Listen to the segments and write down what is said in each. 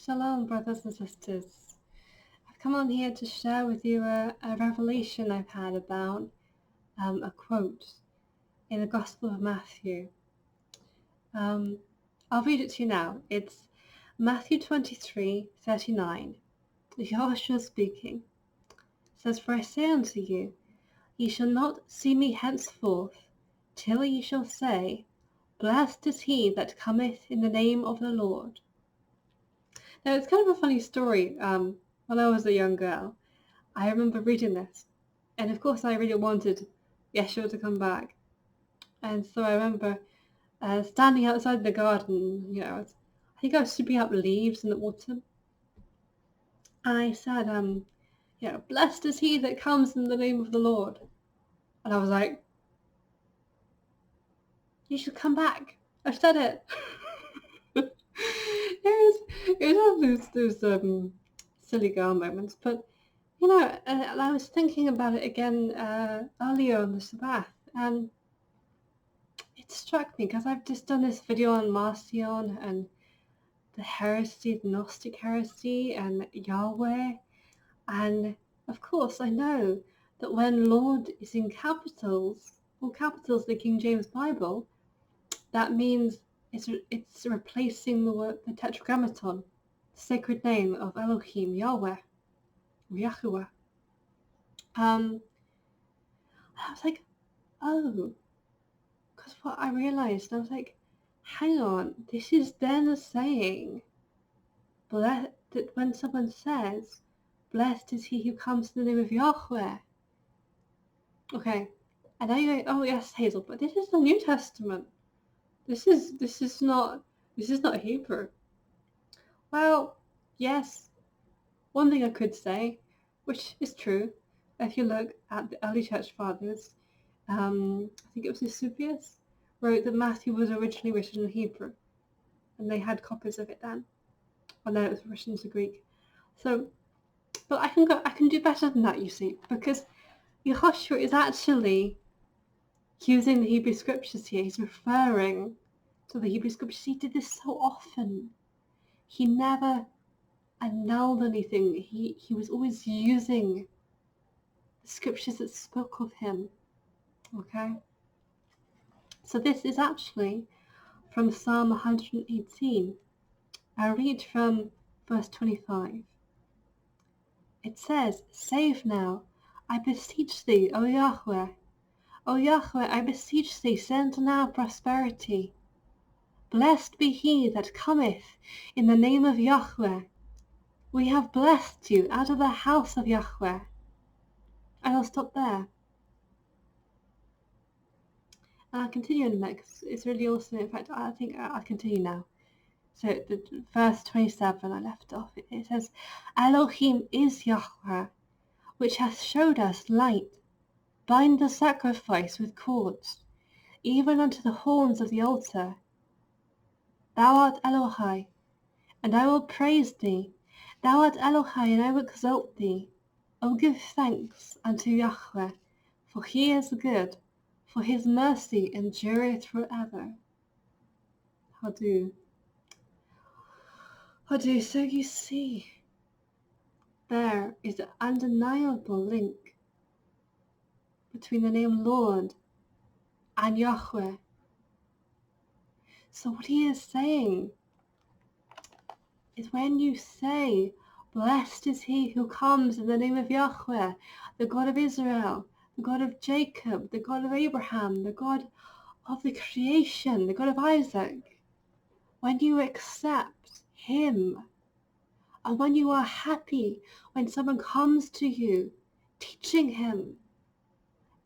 Shalom, brothers and sisters. I've come on here to share with you a revelation I've had about a quote in the Gospel of Matthew. I'll read it to you now. It's Matthew 23:39. Yahushua speaking. It says, "For I say unto you, ye shall not see me henceforth, till ye shall say, Blessed is he that cometh in the name of the Lord." Now, it's kind of a funny story. When I was a young girl, I remember reading this, and of course I really wanted Yeshua to come back. And so I remember standing outside the garden, I think I was sweeping up leaves in the autumn. And I said, "Blessed is he that comes in the name of the Lord." And I was like, "You should come back. I've said it." it was one of those silly girl moments, but and I was thinking about it again earlier on the Sabbath, and it struck me because I've just done this video on Marcion and the heresy, the Gnostic heresy, and Yahweh, and of course I know that when Lord is in capitals, all capitals in the King James Bible, that means it's replacing the Tetragrammaton, the sacred name of Elohim, Yahweh, or Yahuwah. I was like, oh, because what I realized, I was like, hang on, this is then saying that when someone says, "Blessed is he who comes in the name of Yahweh." Okay, and now you're going, "Oh yes, Hazel, but this is the New Testament. This is not Hebrew." Well, yes, one thing I could say, which is true, if you look at the early church fathers, I think it was Eusebius, wrote that Matthew was originally written in Hebrew, and they had copies of it then, and then it was written into Greek. So, but I can do better than that, you see, because Yehoshua is actually using the Hebrew scriptures here. He's referring to the Hebrew scriptures. He did this so often. He never annulled anything. He was always using the scriptures that spoke of him. Okay? So this is actually from Psalm 118. I read from verse 25. It says, "Save now, I beseech thee, O Yahweh. O Yahweh, I beseech thee, send now prosperity. Blessed be he that cometh in the name of Yahweh. We have blessed you out of the house of Yahweh." And I'll stop there. And I'll continue in a minute because it's really awesome. In fact, I think I'll continue now. So the verse 27 I left off, it says, "Elohim is Yahweh, which hath showed us light. Bind the sacrifice with cords, even unto the horns of the altar. Thou art Elohai, and I will praise thee. Thou art Elohai, and I will exalt thee. O give thanks unto Yahweh, for he is good, for his mercy endureth forever." How do? So you see, there is an undeniable link between the name Lord and Yahweh. So what he is saying is, when you say, "Blessed is he who comes in the name of Yahweh, the God of Israel, the God of Jacob, the God of Abraham, the God of the creation, the God of Isaac," when you accept him, and when you are happy when someone comes to you teaching him,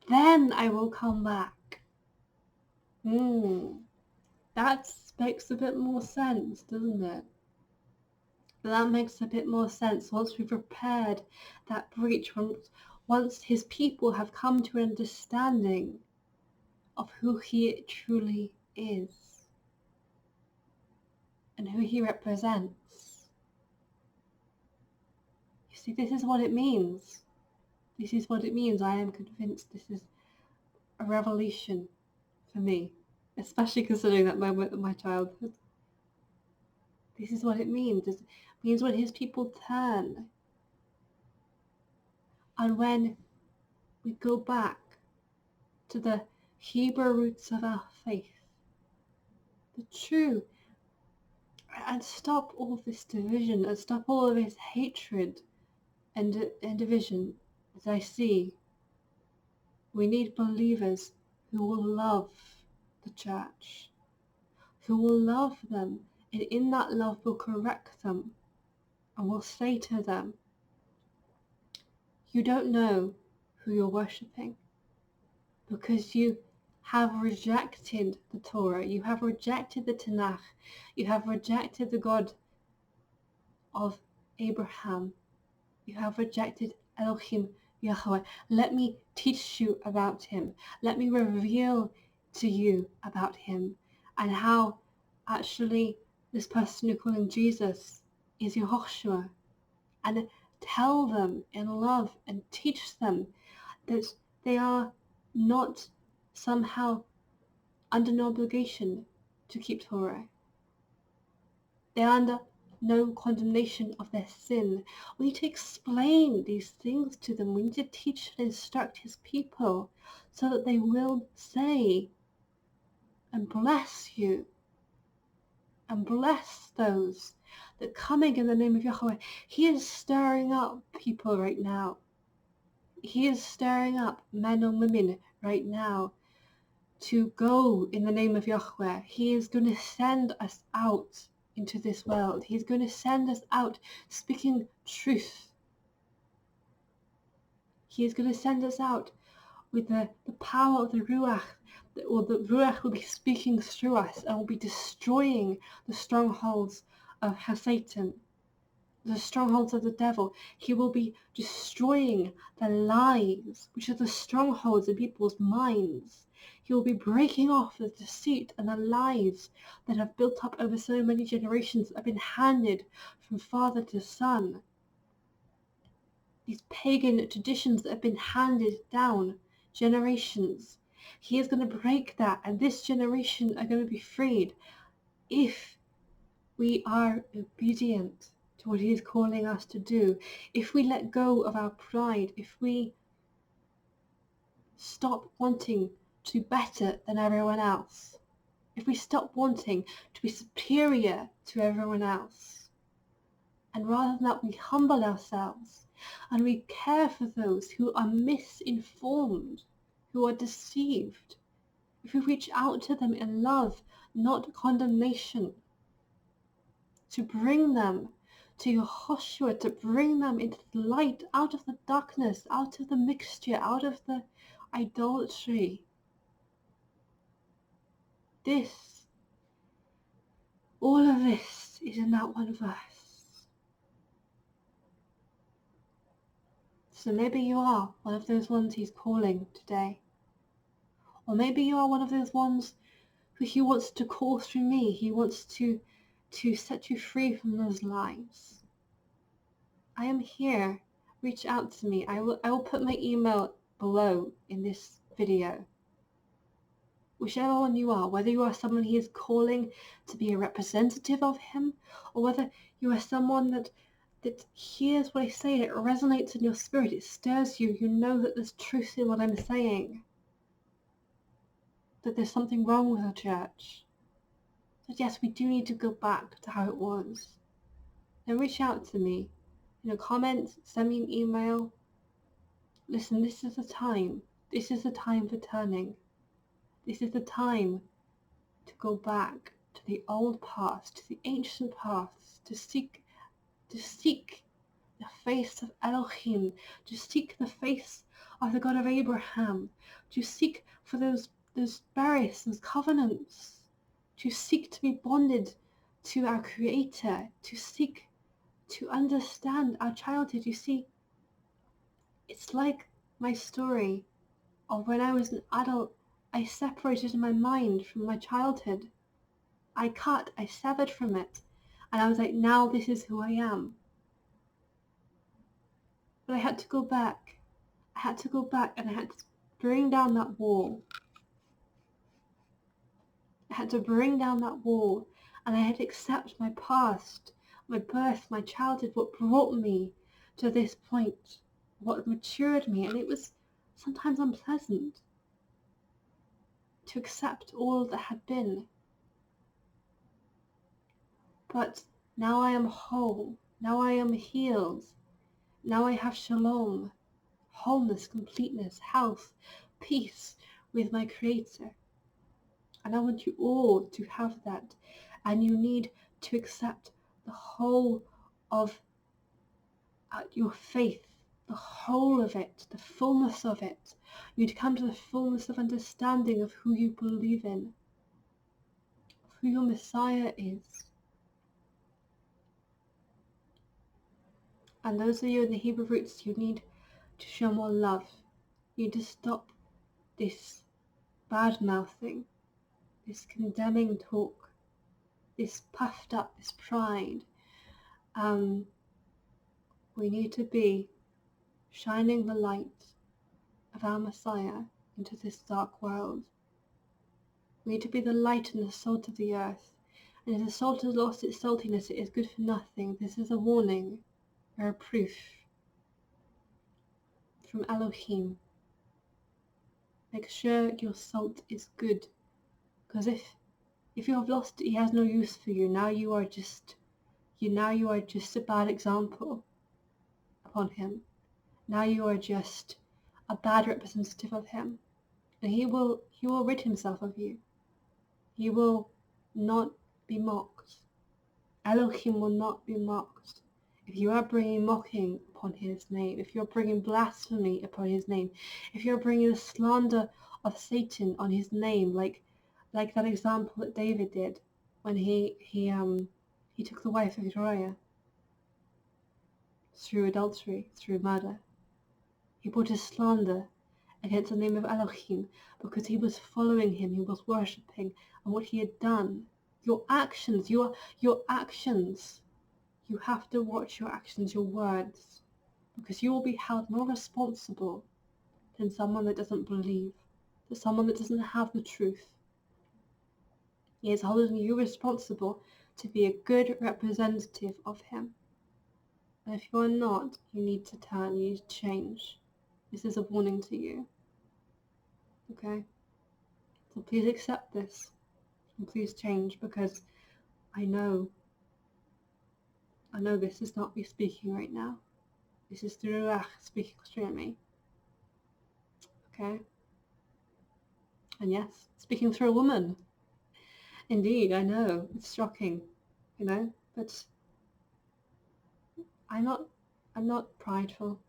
then I will come back. That makes a bit more sense, doesn't it? That makes a bit more sense once we've repaired that breach, once his people have come to an understanding of who he truly is and who he represents. You see, this is what it means. This is what it means. I am convinced this is a revelation for me, especially considering that moment of my childhood. This is what it means. It means when his people turn, and when we go back to the Hebrew roots of our faith, the true, and stop all this division, and stop all of this hatred and division that I see. We need believers who will love the church, who will love them, and in that love will correct them, and will say to them, you don't know who you're worshipping, because you have rejected the Torah, you have rejected the Tanakh, you have rejected the God of Abraham, you have rejected Elohim Yahweh. Let me teach you about him. Let me reveal to you about him, and how actually this person you're calling Jesus is Yehoshua, and tell them in love and teach them that they are not somehow under no obligation to keep Torah. They are under no condemnation of their sin. We need to explain these things to them. We need to teach and instruct his people so that they will say and bless you and bless those that coming in the name of Yahweh. He is stirring up people right now. He is stirring up men and women right now to go in the name of Yahweh. He is going to send us out into this world. He's going to send us out speaking truth. He is going to send us out with the power of the Ruach, or the Ruach will be speaking through us and will be destroying the strongholds of Satan, the strongholds of the devil. He will be destroying the lies, which are the strongholds in people's minds. He will be breaking off the deceit and the lies that have built up over so many generations, that have been handed from father to son. These pagan traditions that have been handed down generations. He is going to break that, and this generation are going to be freed if we are obedient to what he is calling us to do. If we let go of our pride, if we stop wanting to be better than everyone else, if we stop wanting to be superior to everyone else, and rather than that we humble ourselves and we care for those who are misinformed, who are deceived, if we reach out to them in love, not condemnation, to bring them to Yehoshua, to bring them into the light, out of the darkness, out of the mixture, out of the idolatry. This, all of this is in that one verse. So maybe you are one of those ones he's calling today. Or maybe you are one of those ones who he wants to call through me. He wants to set you free from those lies. I am here. Reach out to me. I will put my email below in this video. Whichever one you are, whether you are someone he is calling to be a representative of him, or whether you are someone that hears what I say and it resonates in your spirit, it stirs you, you know that there's truth in what I'm saying, that there's something wrong with the church, that yes, we do need to go back to how it was, then reach out to me. Comment, send me an email. Listen, this is the time. This is the time for turning. This is the time to go back to the old past, to the ancient past, to seek the face of Elohim, to seek the face of the God of Abraham, to seek for those berries, those covenants, to seek to be bonded to our Creator, to seek to understand our childhood. You see, it's like my story of when I was an adult. I separated my mind from my childhood. I severed from it, and I was like, now this is who I am. But I had to go back. I had to go back, and I had to bring down that wall. I had to bring down that wall And I had to accept my past, my birth, my childhood, what brought me to this point, what matured me. And it was sometimes unpleasant to accept all that had been. But now I am whole. Now I am healed. Now I have shalom, wholeness, completeness, health, peace with my Creator. And I want you all to have that. And you need to accept the whole of your faith, the whole of it, the fullness of it. You need to come to the fullness of understanding of who you believe in, of who your Messiah is. And those of you in the Hebrew roots, you need to show more love. You need to stop this bad mouthing, this condemning talk, this puffed up, this pride. We need to be shining the light of our Messiah into this dark world. We need to be the light and the salt of the earth. And if the salt has lost its saltiness, it is good for nothing. This is a warning, or a proof from Elohim. Make sure your salt is good, because if you have lost it, he has no use for you. Now you are just a bad example upon him. Now you are just a bad representative of him, and he will rid himself of you. He will not be mocked. Elohim will not be mocked. If you are bringing mocking upon his name, if you're bringing blasphemy upon his name, if you're bringing the slander of Satan on his name, like that example that David did when he took the wife of Uriah through adultery, through murder. He brought his slander against the name of Elohim because he was following him, he was worshipping, and what he had done. Your actions, you have to watch your actions, your words, because you will be held more responsible than someone that doesn't believe, than someone that doesn't have the truth. He is holding you responsible to be a good representative of him. And if you are not, you need to turn, you need to change. This is a warning to you. Okay? So please accept this. And please change, because I know this is not me speaking right now. This is the Ruach speaking through me. Okay? And yes, speaking through a woman. Indeed, I know, it's shocking, but I'm not prideful.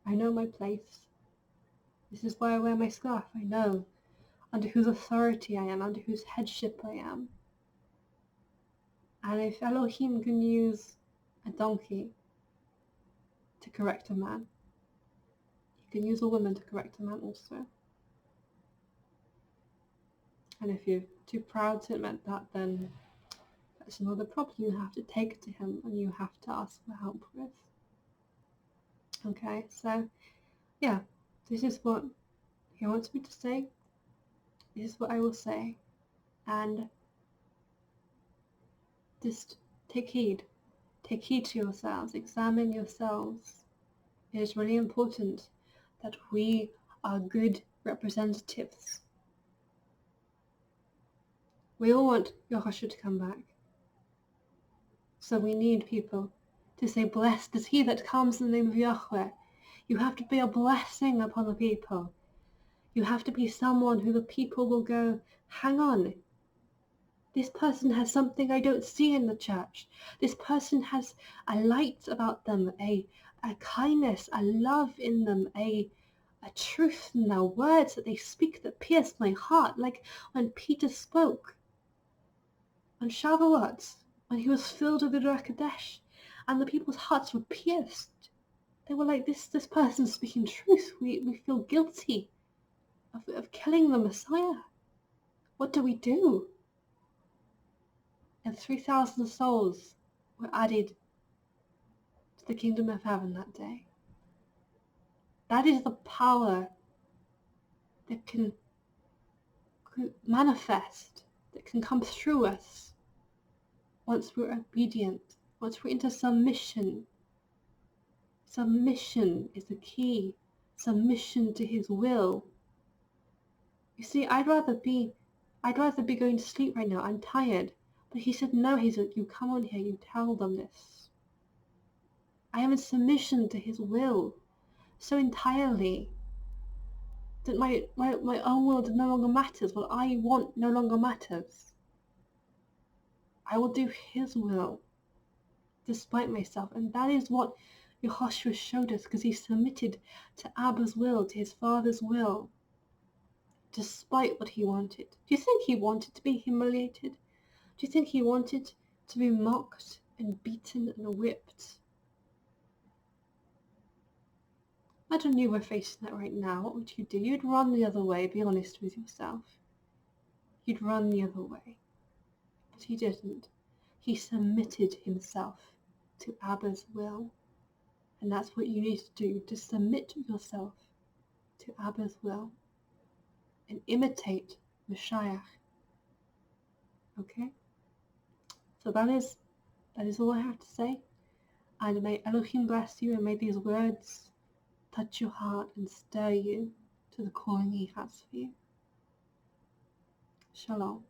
I know my place. This is why I wear my scarf. I know under whose authority I am, under whose headship I am. And if Elohim can use a donkey to correct a man, he can use a woman to correct a man also. And if you're too proud to admit that, then that's another problem you have to take to him and you have to ask for help with. Okay, so yeah, this is what he wants me to say. This is what I will say. And just take heed. Take heed to yourselves. Examine yourselves. It is really important that we are good representatives. We all want Yahushua to come back. So we need people to say, blessed is he that comes in the name of Yahweh. You have to be a blessing upon the people. You have to be someone who the people will go, hang on, this person has something I don't see in the church. This person has a light about them, a kindness, a love in them, a truth in their words that they speak that pierce my heart. Like when Peter spoke on Shavuot, when he was filled with the Ruach HaKodesh, and the people's hearts were pierced. They were like, this person's speaking truth. We feel guilty of killing the Messiah. What do we do? And 3,000 souls were added to the kingdom of heaven that day. That is the power that can manifest, that can come through us once we're obedient, once we're into submission. Submission is the key. Submission to his will. You see, I'd rather be going to sleep right now. I'm tired. But he said, no, Hazel, you come on here, you tell them this. I am in submission to his will so entirely that my own will no longer matters. What I want no longer matters. I will do his will despite myself. And that is what Yehoshua showed us, because he submitted to Abba's will, to his father's will, despite what he wanted. Do you think he wanted to be humiliated? Do you think he wanted to be mocked and beaten and whipped? Imagine you were facing that right now. What would you do? You'd run the other way, be honest with yourself. You'd run the other way. But he didn't. He submitted himself to Abba's will. And that's what you need to do, to submit yourself to Abba's will and imitate Mashiach. Okay? So that is all I have to say. And may Elohim bless you, and may these words touch your heart and stir you to the calling he has for you. Shalom.